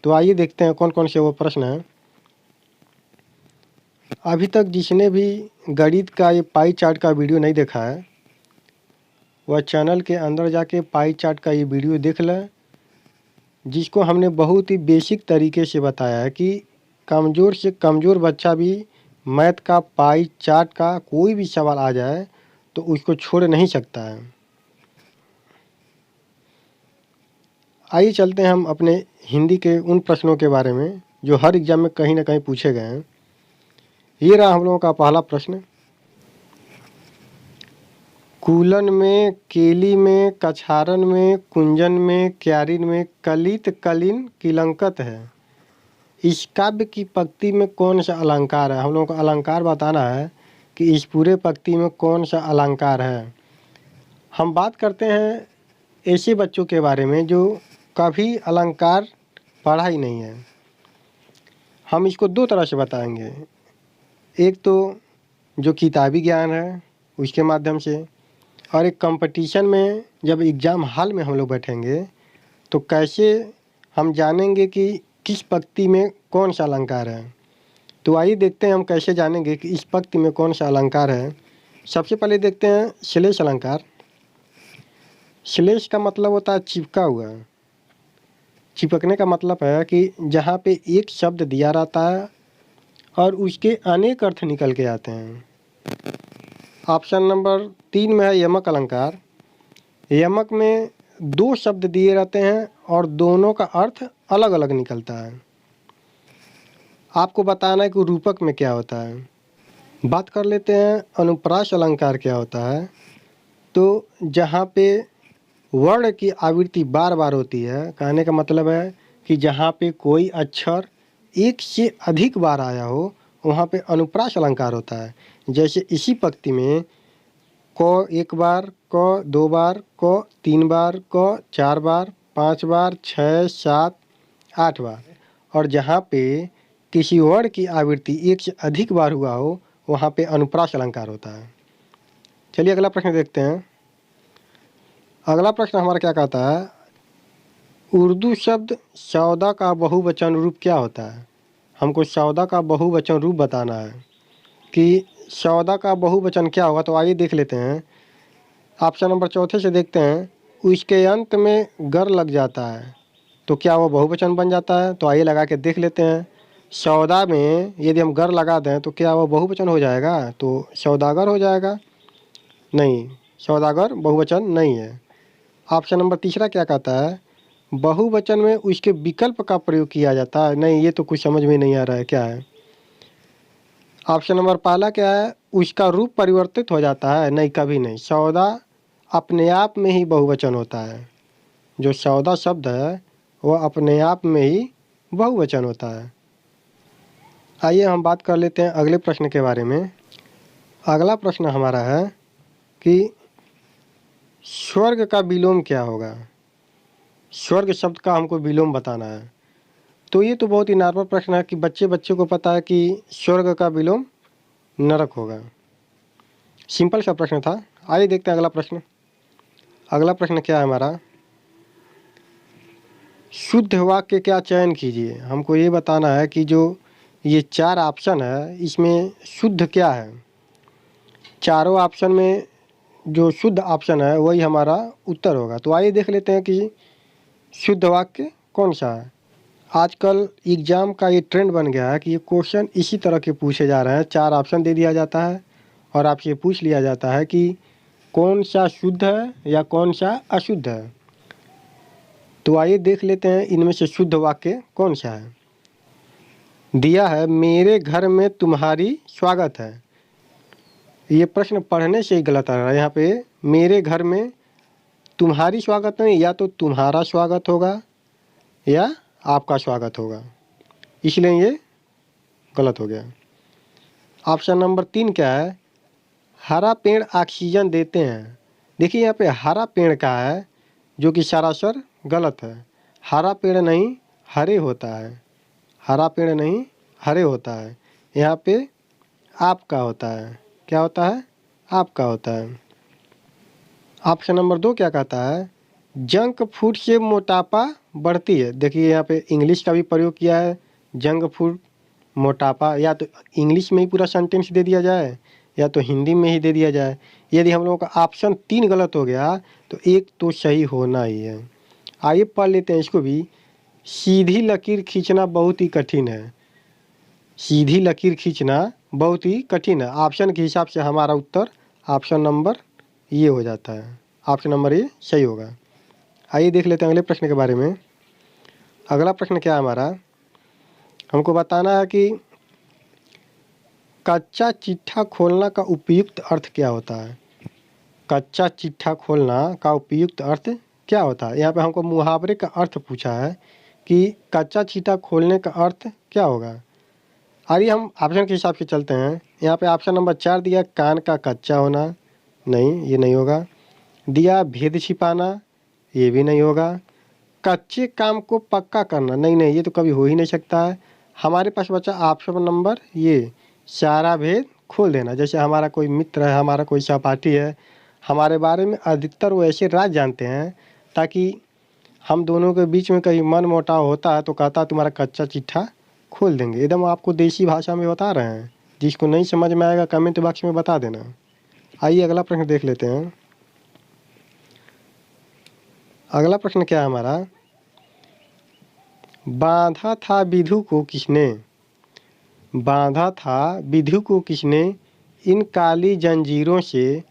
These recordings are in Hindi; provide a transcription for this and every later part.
तो आइए देखते हैं कौन कौन से वो प्रश्न हैं। अभी तक जिसने भी गणित का ये पाई चार्ट का वीडियो नहीं देखा है, वह चैनल के अंदर जाके पाई चार्ट का ये वीडियो देख लें, जिसको हमने बहुत ही बेसिक तरीके से बताया है कि कमज़ोर से कमज़ोर बच्चा भी मैथ का पाई चार्ट का कोई भी सवाल आ जाए तो उसको छोड़ नहीं सकता है। आइए चलते हैं हम अपने हिंदी के उन प्रश्नों के बारे में जो हर एग्ज़ाम में कहीं ना कहीं पूछे गए हैं। ये रहा हम लोगों का पहला प्रश्न। कूलन में, केली में, कछारन में, कुंजन में, क्यारिन में कलित कलिन किलंकत है। इस काव्य की पंक्ति में कौन सा अलंकार है? हम लोगों को अलंकार बताना है कि इस पूरे पंक्ति में कौन सा अलंकार है। हम बात करते हैं ऐसे बच्चों के बारे में जो कभी अलंकार पढ़ा ही नहीं है। हम इसको दो तरह से बताएंगे। एक तो जो किताबी ज्ञान है उसके माध्यम से, और एक कंपटीशन में जब एग्ज़ाम हॉल में हम लोग बैठेंगे तो कैसे हम जानेंगे कि किस पंक्ति में कौन सा अलंकार है। तो आइए देखते हैं हम कैसे जानेंगे कि इस पंक्ति में कौन सा अलंकार है। सबसे पहले देखते हैं श्लेष अलंकार। श्लेष का मतलब होता है चिपका हुआ। चिपकने का मतलब है कि जहाँ पे एक शब्द दिया रहता है और उसके अनेक अर्थ निकल के आते हैं। ऑप्शन नंबर 3 में है यमक अलंकार। यमक में दो शब्द दिए रहते हैं और दोनों का अर्थ अलग अलग निकलता है। आपको बताना है कि रूपक में क्या होता है। बात कर लेते हैं अनुप्रास अलंकार क्या होता है। तो जहाँ पे वर्ण की आवृत्ति बार बार होती है, कहने का मतलब है कि जहाँ पे कोई अक्षर एक से अधिक बार आया हो वहाँ पे अनुप्रास अलंकार होता है। जैसे इसी पंक्ति में क एक बार, क दो बार, क तीन बार, क चार बार, 5 बार, 6, 7, 8 बार, और जहाँ पे किसी वर्ण की आवृत्ति एक से अधिक बार हुआ हो वहाँ पे अनुप्रास अलंकार होता है। चलिए अगला प्रश्न देखते हैं। अगला प्रश्न हमारा क्या कहता है, उर्दू शब्द सौदा का बहुवचन रूप क्या होता है। हमको सौदा का बहुवचन रूप बताना है कि सौदा का बहुवचन क्या होगा। तो आइए देख लेते हैं। ऑप्शन नंबर चौथे से देखते हैं। उसके अंत में गर लग जाता है तो क्या वो बहुवचन बन जाता है। तो आइए लगा के देख लेते हैं। सौदा में यदि हम गर लगा दें तो क्या वो बहुवचन हो जाएगा। तो सौदागर हो जाएगा। नहीं, सौदागर बहुवचन नहीं है। ऑप्शन नंबर तीसरा क्या कहता है, बहुवचन में उसके विकल्प का प्रयोग किया जाता है। नहीं, ये तो कुछ समझ में नहीं आ रहा है, क्या है। ऑप्शन नंबर पहला क्या है, उसका रूप परिवर्तित हो जाता है। नहीं, कभी नहीं। सौदा अपने आप में ही बहुवचन होता है। जो सौदा शब्द है वह अपने आप में ही बहुवचन होता है। आइए हम बात कर लेते हैं अगले प्रश्न के बारे में। अगला प्रश्न हमारा है कि स्वर्ग का विलोम क्या होगा। स्वर्ग शब्द का हमको विलोम बताना है। तो ये तो बहुत ही नॉर्मल प्रश्न है कि बच्चे को पता है कि स्वर्ग का विलोम नरक होगा। सिंपल सा प्रश्न था। आइए देखते हैं अगला प्रश्न। अगला प्रश्न क्या है हमारा, शुद्ध वाक्य क्या चयन कीजिए। हमको ये बताना है कि जो ये 4 ऑप्शन है इसमें शुद्ध क्या है। चारों ऑप्शन में जो शुद्ध ऑप्शन है वही हमारा उत्तर होगा। तो आइए देख लेते हैं कि शुद्ध वाक्य कौन सा है। आजकल एग्ज़ाम का ये ट्रेंड बन गया है कि ये क्वेश्चन इसी तरह के पूछे जा रहे हैं। 4 ऑप्शन दे दिया जाता है और आपसे पूछ लिया जाता है कि कौन सा शुद्ध है या कौन सा अशुद्ध है। तो आइए देख लेते हैं इनमें से शुद्ध वाक्य कौन सा है। दिया है, मेरे घर में तुम्हारी स्वागत है। ये प्रश्न पढ़ने से ही गलत आ रहा है। यहाँ पे मेरे घर में तुम्हारी स्वागत नहीं, या तो तुम्हारा स्वागत होगा या आपका स्वागत होगा, इसलिए ये गलत हो गया। ऑप्शन नंबर 3 क्या है, हरा पेड़ ऑक्सीजन देते हैं। देखिए यहाँ पे हरा पेड़ का है जो कि सरासर गलत है। हरा पेड़ नहीं हरे होता है। हरा पेड़ नहीं हरे होता है। यहाँ पे आपका होता है। क्या होता है, आपका होता है। ऑप्शन नंबर 2 क्या कहता है, जंक फूड से मोटापा बढ़ती है। देखिए यहाँ पे इंग्लिश का भी प्रयोग किया है, जंक फूड मोटापा, या तो इंग्लिश में ही पूरा सेंटेंस दे दिया जाए या तो हिंदी में ही दे दिया जाए। यदि हम लोगों का ऑप्शन 3 गलत हो गया तो एक तो सही होना ही है। आइए पढ़ लेते हैं इसको भी। सीधी लकीर खींचना बहुत ही कठिन है। सीधी लकीर खींचना बहुत ही कठिन है। ऑप्शन के हिसाब से हमारा उत्तर ऑप्शन नंबर ये हो जाता है। ऑप्शन नंबर ये सही होगा। आइए देख लेते हैं अगले प्रश्न के बारे में। अगला प्रश्न क्या है हमारा, हमको बताना है कि कच्चा चिट्ठा खोलना का उपयुक्त अर्थ क्या होता है। कच्चा चिट्ठा खोलना का उपयुक्त अर्थ क्या होता है। यहाँ पे हमको मुहावरे का अर्थ पूछा है कि कच्चा चिट्ठा खोलने का अर्थ क्या होगा। आइए हम ऑप्शन के हिसाब से चलते हैं। यहाँ पे ऑप्शन नंबर 4 दिया कान का कच्चा होना, नहीं ये नहीं होगा। दिया भेद छिपाना, ये भी नहीं होगा। कच्चे काम को पक्का करना, नहीं नहीं ये तो कभी हो ही नहीं सकता है। हमारे पास बचा ऑप्शन नंबर ये सारा भेद खोल देना। जैसे हमारा कोई मित्र है, हमारा कोई सहपाठी है, हमारे बारे में अधिकतर वो ऐसे राज जानते हैं ताकि हम दोनों के बीच में कहीं मन मुटाव होता है तो कहता तुम्हारा कच्चा चिट्ठा खोल देंगे। एकदम आपको देसी भाषा में बता रहे हैं। जिसको नहीं समझ में आएगा कमेंट बॉक्स में बता देना। आइए अगला प्रश्न देख लेते हैं। अगला प्रश्न क्या है हमारा, बांधा था विधु को किसने। बांधा था विधु को किसने, इन काली जंजीरों से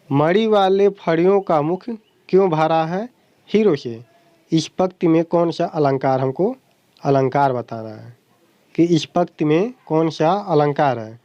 मणि वाले फड़ियों का मुख क्यों भरा है हीरो से। इस पंक्ति में कौन सा अलंकार हमको अलंकार बताना है कि इस पंक्ति में कौन सा अलंकार है।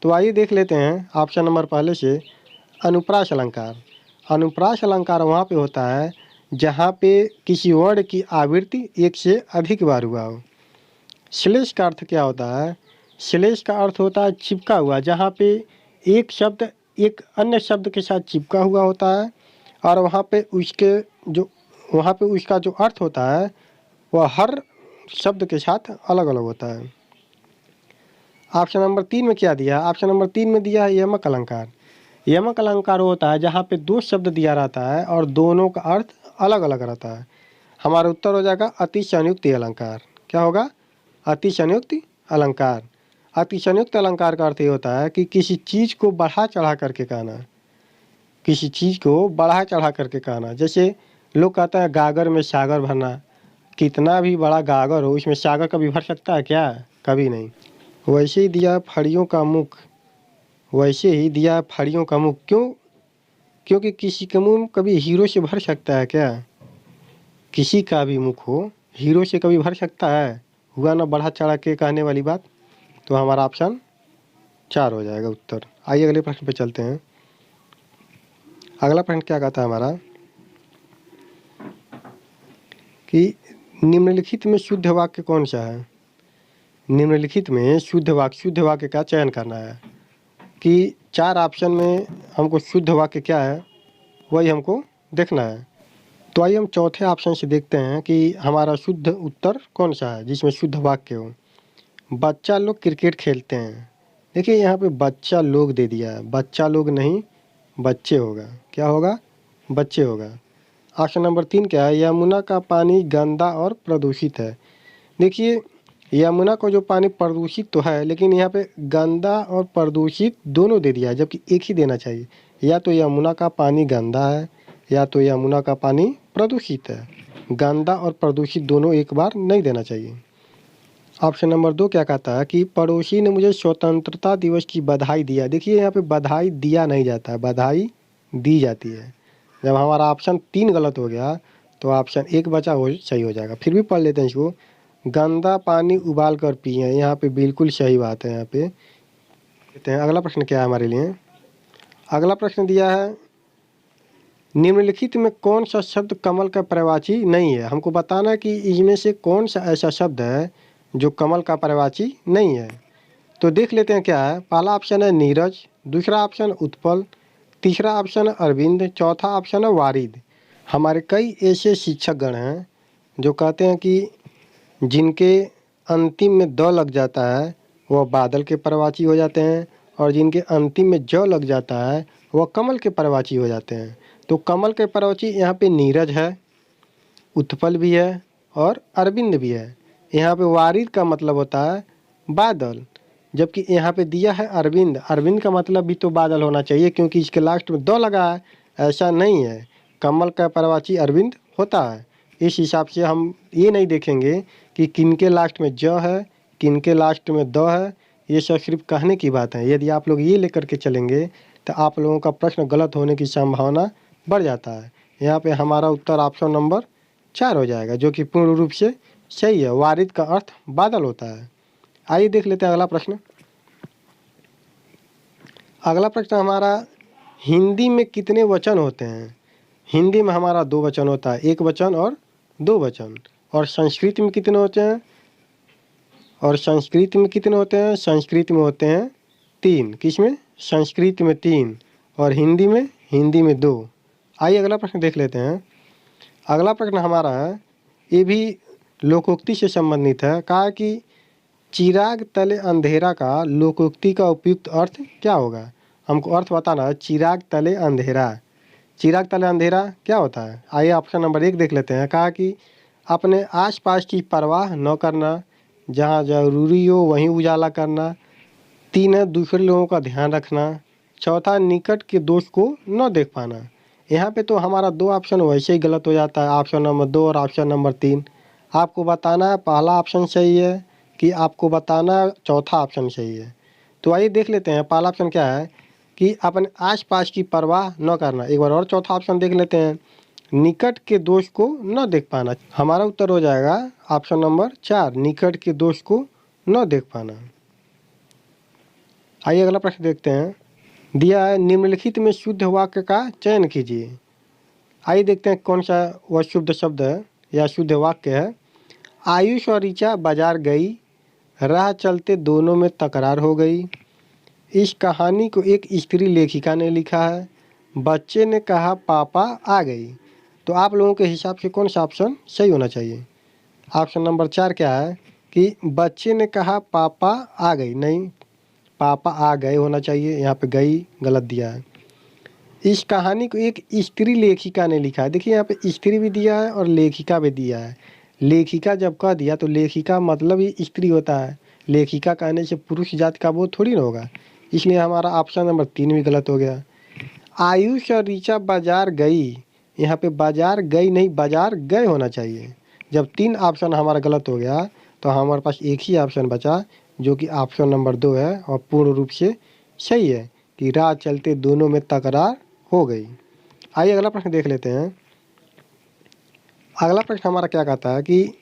तो आइए देख लेते हैं ऑप्शन नंबर पहले से, अनुप्रास अलंकार। अनुप्रास अलंकार वहाँ पे होता है जहाँ पे किसी वर्ण की आवृत्ति एक से अधिक बार हुआ हो। श्लेष का अर्थ क्या होता है, श्लेष का अर्थ होता है चिपका हुआ, जहाँ पे एक शब्द एक अन्य शब्द के साथ चिपका हुआ होता है और वहाँ पे उसका जो अर्थ होता है वह हर शब्द के साथ अलग अलग होता है। ऑप्शन नंबर 3 में क्या दिया, ऑप्शन नंबर 3 में दिया है यमक अलंकार। यमक अलंकार होता है जहाँ पे 2 शब्द दिया रहता है और दोनों का अर्थ अलग अलग रहता है। हमारा उत्तर हो जाएगा अति संयुक्त अलंकार। क्या होगा, अति संयुक्त अलंकार। अति संयुक्त अलंकार का अर्थ ये होता है कि किसी चीज़ को बढ़ा चढ़ा करके कहना, किसी चीज़ को बढ़ा चढ़ा करके कहना। जैसे लोग कहते हैं गागर में सागर भरना, कितना भी बड़ा गागर हो उसमें सागर कभी भर सकता है क्या, कभी नहीं। वैसे ही दिया फड़ियों का मुख, वैसे ही दिया फड़ियों का मुख, क्यों, क्योंकि किसी का मुँह कभी हीरो से भर सकता है क्या, किसी का भी मुख हो हीरो से कभी भर सकता है, हुआ ना बढ़ा चढ़ा के कहने वाली बात। तो हमारा ऑप्शन 4 हो जाएगा उत्तर। आइए अगले प्रश्न पे चलते हैं। अगला प्रश्न क्या कहता है हमारा कि निम्नलिखित में शुद्ध वाक्य कौन सा है। निम्नलिखित में शुद्ध वाक्य का चयन करना है कि 4 ऑप्शन में हमको शुद्ध वाक्य क्या है वही हमको देखना है। तो आइए हम चौथे ऑप्शन से देखते हैं कि हमारा शुद्ध उत्तर कौन सा है जिसमें शुद्ध वाक्य हो। बच्चा लोग क्रिकेट खेलते हैं। देखिए यहाँ पे बच्चा लोग दे दिया है, बच्चा लोग नहीं बच्चे होगा। क्या होगा, बच्चे होगा। ऑप्शन नंबर 3 क्या है, यमुना का पानी गंदा और प्रदूषित है। देखिए यमुना को जो पानी प्रदूषित तो है लेकिन यहाँ पे गंदा और प्रदूषित दोनों दे दिया है, जबकि एक ही देना चाहिए। या तो यमुना का पानी गंदा है या तो यमुना का पानी प्रदूषित है। गंदा और प्रदूषित दोनों एक बार नहीं देना चाहिए। ऑप्शन नंबर 2 क्या कहता है कि पड़ोसी ने मुझे स्वतंत्रता दिवस की बधाई दिया। देखिए यहाँ पे बधाई दिया नहीं जाता है, बधाई दी जाती है। जब हमारा ऑप्शन 3 गलत हो गया तो ऑप्शन 1 बचा वो सही हो जाएगा। फिर भी पढ़ लेते हैं इसको, गंदा पानी उबाल कर पिए, यहाँ पे बिल्कुल सही बात है। यहाँ पे कहते हैं अगला प्रश्न क्या है हमारे लिए। अगला प्रश्न दिया है निम्नलिखित में कौन सा शब्द कमल का पर्यायवाची नहीं है। हमको बताना है कि इनमें से कौन सा ऐसा शब्द है जो कमल का पर्यायवाची नहीं है। तो देख लेते हैं क्या है। पहला ऑप्शन है नीरज, दूसरा ऑप्शन उत्पल, तीसरा ऑप्शन है अरविंद, चौथा ऑप्शन है वारिद। हमारे कई ऐसे शिक्षक गण हैं जो कहते हैं कि जिनके अंतिम में द लग जाता है वह बादल के पर्यायवाची हो जाते हैं और जिनके अंतिम में ज लग जाता है वह कमल के पर्यायवाची हो जाते हैं। तो कमल के परवची यहाँ पे नीरज है, उत्पल भी है और अरविंद भी है। यहाँ पे वारिद का मतलब होता है बादल, जबकि यहाँ पे दिया है अरविंद। अरविंद का मतलब भी तो बादल होना चाहिए, क्योंकि इसके लास्ट में दो लगा है। ऐसा नहीं है, कमल का परवाची अरविंद होता है। इस हिसाब से हम ये नहीं देखेंगे कि किनके लास्ट में ज है, किनके लास्ट में द है। ये सब सिर्फ कहने की बात है। यदि आप लोग ये लेकर के चलेंगे तो आप लोगों का प्रश्न गलत होने की संभावना बढ़ जाता है। यहाँ पे हमारा उत्तर ऑप्शन नंबर 4 हो जाएगा, जो कि पूर्ण रूप से सही है। वारिद का अर्थ बादल होता है। आइए देख लेते हैं अगला प्रश्न। अगला प्रश्न हमारा, हिंदी में कितने वचन होते हैं? हिंदी में हमारा 2 वचन होता है, 1 वचन और 2 वचन। और संस्कृत में कितने होते हैं? और संस्कृत में कितने होते हैं? संस्कृत में होते हैं 3। किसमें? संस्कृत में 3 और हिंदी में 2। आइए अगला प्रश्न देख लेते हैं। अगला प्रश्न हमारा है, ये भी लोकोक्ति से संबंधित है। कहा कि चिराग तले अंधेरा का लोकोक्ति का उपयुक्त अर्थ क्या होगा? हमको अर्थ बताना है। चिराग तले अंधेरा, चिराग तले अंधेरा क्या होता है? आइए ऑप्शन नंबर 1 देख लेते हैं। कहा कि अपने आसपास की परवाह न करना, जहाँ ज़रूरी हो वहीं उजाला करना। 3 है दूसरे लोगों का ध्यान रखना। चौथा, निकट के दोस्त को न देख पाना। यहाँ पे तो हमारा 2 ऑप्शन वैसे ही गलत हो जाता है, ऑप्शन नंबर 2 और ऑप्शन नंबर 3। आपको बताना है पहला ऑप्शन सही है कि आपको बताना है चौथा ऑप्शन सही है। तो आइए देख लेते हैं पहला ऑप्शन क्या है कि अपने आसपास की परवाह न करना। एक बार और चौथा ऑप्शन देख लेते हैं, निकट के दोस्त को न देख पाना। हमारा उत्तर हो जाएगा ऑप्शन नंबर 4, निकट के दोस्त को न देख पाना। आइए अगला प्रश्न देखते हैं। दिया है, निम्नलिखित में शुद्ध वाक्य का चयन कीजिए। आइए देखते हैं कौन सा वह शुद्ध शब्द है या शुद्ध वाक्य है। आयुष और ऋचा बाजार गई, राह चलते दोनों में तकरार हो गई। इस कहानी को एक स्त्री लेखिका ने लिखा है। बच्चे ने कहा पापा आ गई। तो आप लोगों के हिसाब से कौन सा ऑप्शन सही होना चाहिए? ऑप्शन नंबर 4 क्या है कि बच्चे ने कहा पापा आ गई, नहीं, पापा आ गए होना चाहिए। यहाँ पे गई गलत दिया है। इस कहानी को एक स्त्री लेखिका ने लिखा है। देखिए यहाँ पे स्त्री भी दिया है और लेखिका भी दिया है। लेखिका जब कह दिया तो लेखिका मतलब ही स्त्री होता है। लेखिका कहने से पुरुष जाति का बोध थोड़ी ना होगा, इसलिए हमारा ऑप्शन नंबर 3 भी गलत हो गया। आयुष और ऋचा बाजार गई, यहाँ पे बाजार गई नहीं, बाजार गए होना चाहिए। जब 3 ऑप्शन हमारा गलत हो गया तो हमारे पास एक ही ऑप्शन बचा, जो कि ऑप्शन नंबर 2 है और पूर्ण रूप से सही है कि राह चलते दोनों में तकरार हो गई। आइए अगला प्रश्न देख लेते हैं। अगला प्रश्न हमारा क्या कहता है कि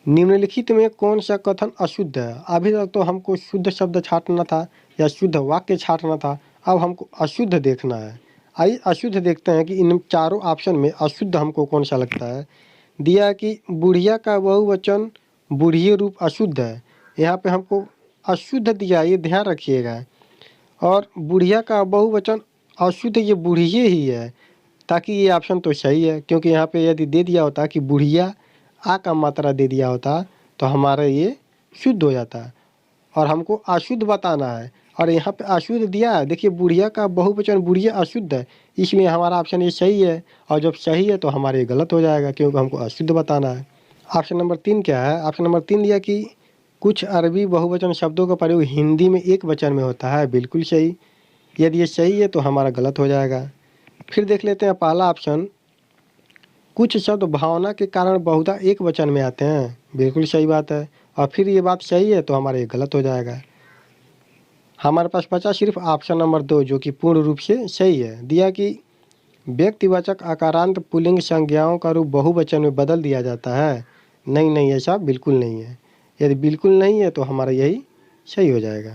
निम्नलिखित में कौन सा कथन अशुद्ध है? अभी तक तो हमको शुद्ध शब्द छांटना था या शुद्ध वाक्य छांटना था, अब हमको अशुद्ध देखना है। आइए अशुद्ध देखते हैं कि इन चारों ऑप्शन में अशुद्ध हमको कौन सा लगता है। दिया कि बुढ़िया का बहुवचन बुढ़िए रूप अशुद्ध है। यहाँ पे हमको अशुद्ध दिया, ये ध्यान रखिएगा। और बुढ़िया का बहुवचन अशुद्ध ये बुढ़िए ही है, ताकि ये ऑप्शन तो सही है, क्योंकि यहाँ पे यदि दे दिया होता कि बुढ़िया आ का मात्रा दे दिया होता तो हमारा ये शुद्ध हो जाता। और हमको अशुद्ध बताना है और यहाँ पे अशुद्ध दिया है। देखिए बुढ़िया का बहुवचन बुढ़िया अशुद्ध है, इसलिए हमारा ऑप्शन ये सही है। और जब सही है तो हमारे ये गलत हो जाएगा, क्योंकि हमको अशुद्ध बताना है। ऑप्शन नंबर 3 क्या है? ऑप्शन नंबर 3 दिया कि कुछ अरबी बहुवचन शब्दों का प्रयोग हिंदी में एक वचन में होता है। बिल्कुल सही। यदि ये सही है तो हमारा गलत हो जाएगा। फिर देख लेते हैं पहला ऑप्शन, कुछ शब्द भावना के कारण बहुधा एक वचन में आते हैं। बिल्कुल सही बात है। और फिर ये बात सही है तो हमारा ये गलत हो जाएगा। हमारे पास बचा सिर्फ ऑप्शन नंबर 2, जो कि पूर्ण रूप से सही है। दिया कि व्यक्तिवाचक आकारांत पुल्लिंग संज्ञाओं का रूप बहुवचन में बदल दिया जाता है। नहीं नहीं, ऐसा बिल्कुल नहीं है। यदि बिल्कुल नहीं है तो हमारा यही सही हो जाएगा,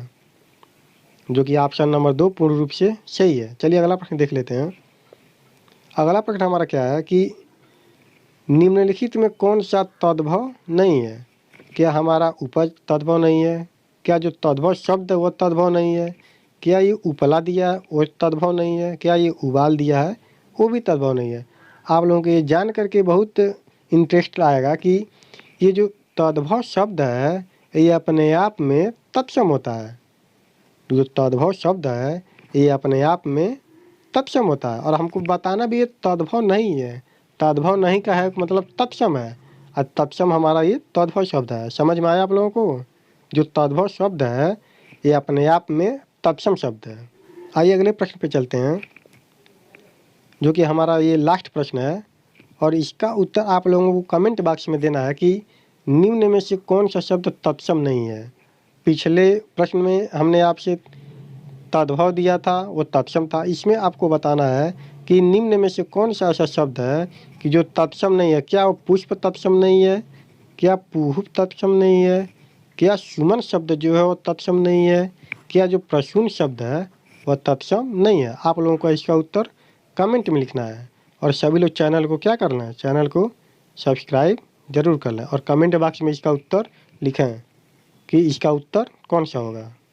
जो कि ऑप्शन नंबर 2 पूर्ण रूप से सही है। चलिए अगला प्रश्न देख लेते हैं। अगला प्रश्न हमारा क्या है कि निम्नलिखित में कौन सा तद्भव नहीं है? क्या हमारा उपज तद्भव नहीं है? क्या जो तद्भव शब्द है वो तद्भव नहीं है? क्या ये उपला दिया है वो तद्भव नहीं है? क्या ये उबाल दिया है वो भी तद्भव नहीं है? आप लोगों को ये जान करके बहुत इंटरेस्ट आएगा कि ये जो तद्भव शब्द है ये अपने आप में तत्सम होता है। जो तद्भव शब्द है ये अपने आप में तत्सम होता है। और हमको बताना भी ये तद्भव नहीं है, तद्भव नहीं का है मतलब तत्सम है, और तत्सम हमारा ये तद्भव शब्द है। समझ में आया आप लोगों को? जो तद्भव शब्द है ये अपने आप में तत्सम शब्द है। आइए अगले प्रश्न पे चलते हैं, जो कि हमारा ये लास्ट प्रश्न है, और इसका उत्तर आप लोगों को कमेंट बॉक्स में देना है कि निम्न में से कौन सा शब्द तत्सम नहीं है। पिछले प्रश्न में हमने आपसे तद्भव दिया था, वो तत्सम था। इसमें आपको बताना है कि निम्न में से कौन सा ऐसा शब्द है कि जो तत्सम नहीं है। क्या वो पुष्प तत्सम नहीं है, क्या पूहु तत्सम नहीं है, क्या सुमन शब्द जो है वो तत्सम नहीं है, क्या जो प्रसून शब्द है वह तत्सम नहीं है। आप लोगों को इसका उत्तर कमेंट में लिखना है। और सभी लोग चैनल को क्या करना है, चैनल को सब्सक्राइब जरूर कर लें, और कमेंट बॉक्स में इसका उत्तर लिखें कि इसका उत्तर कौन सा होगा।